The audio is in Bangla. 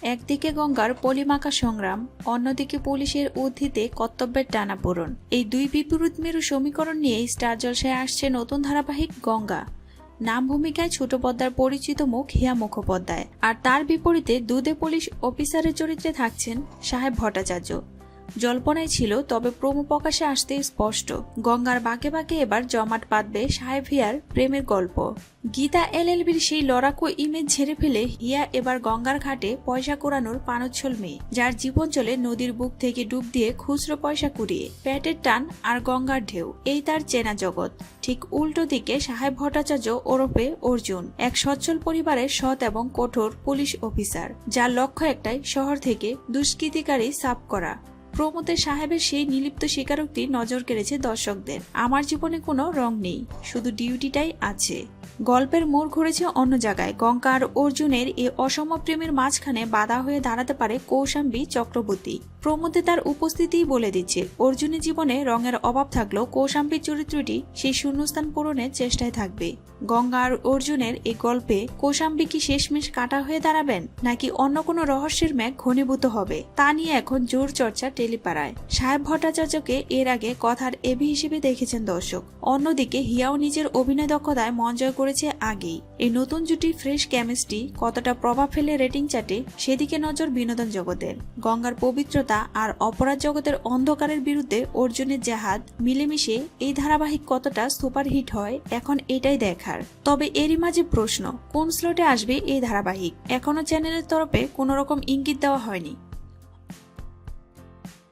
একদিকে গঙ্গার পলিমাখা সংগ্রাম, অন্যদিকে পুলিশের উদ্ধৃতে কর্তব্যের টানাপোড়েন। এই দুই বিপরীত মেরু সমীকরণ নিয়ে স্টার জলসায় আসছে নতুন ধারাবাহিক গঙ্গা। নাম ভূমিকায় ছোট পর্দার পরিচিত মুখ হিয়া মুখোপাধ্যায়, আর তার বিপরীতে দুদে পুলিশ অফিসারের চরিত্রে থাকছেন সাহেব ভট্টাচার্য। জল্পনায় ছিল, তবে প্রোমো প্রকাশে আসতে স্পষ্ট, গঙ্গার বাঁকে বাঁকে এবার জমাট বাঁধবে সাহেব হিয়ার প্রেমের গল্প। গীতা এলএলবির সেই লড়াকু ইমেজ ঝেড়ে ফেলে হিয়া এবার গঙ্গার ঘাটে পয়সা কুড়ানোর পানচ্ছল মেয়ে, যার জীবন চলে নদীর বুক থেকে ডুব দিয়ে খুচরো পয়সা কুড়িয়ে। পেটের টান আর গঙ্গার ঢেউ, এই তার চেনা জগৎ। ঠিক উল্টো দিকে সাহেব ভট্টাচার্য ওরফে অর্জুন, এক সচ্ছল পরিবারের সৎ এবং কঠোর পুলিশ অফিসার, যার লক্ষ্য একটাই, শহর থেকে দুষ্কৃতিকারী সাফ করা। প্রমোতে সাহেবের সেই নিলিপ্ত স্বীকারোক্তি নজর কেড়েছে দর্শকদের। আমার জীবনে কোনো রং নেই, শুধু ডিউটিটাই আছে। গল্পের মোড় ঘুরেছে অন্য জায়গায়। গঙ্গা আর অর্জুনের এই অসম প্রেমের মাঝখানে বাধা হয়ে দাঁড়াতে পারে কৌশাম্বী চক্রবর্তী। প্রমোদে তার উপস্থিতিই বলে দিচ্ছে, অর্জুনের জীবনে রঙের অভাব থাকলেও কৌশাম্বীর চরিত্রটি সেই শূন্যস্থান পূরণের চেষ্টায় থাকবে। গঙ্গা আর অর্জুনের এই গল্পে কৌশাম্বী কি শেষমেশ কাটা হয়ে দাঁড়াবেন, নাকি অন্য কোনো রহস্যের মেঘ ঘনীভূত হবে, তা নিয়ে এখন জোর চর্চা টেলিপাড়ায়। সাহেব ভট্টাচার্যকে এর আগে কথার এবি হিসেবে দেখেছেন দর্শক। অন্যদিকে হিয়াও নিজের অভিনয় দক্ষতায় মন জয় করেছে আগেই। এই নতুন জুটি ফ্রেশ কেমিস্ট্রি কতটা প্রভাব ফেলে রেটিং চার্টে, সেদিকে নজর বিনোদন জগতের। গঙ্গার পবিত্রতা আর অপরাধ জগতের অন্ধকারের বিরুদ্ধে অর্জুনের জেহাদ মিলেমিশে এই ধারাবাহিক কতটা সুপারহিট হয়, এখন এটাই দেখার। তবে এরই মাঝে প্রশ্ন, কোন স্লটে আসবে এই ধারাবাহিক? এখনো চ্যানেলের তরফে কোনো রকম ইঙ্গিত দেওয়া হয়নি।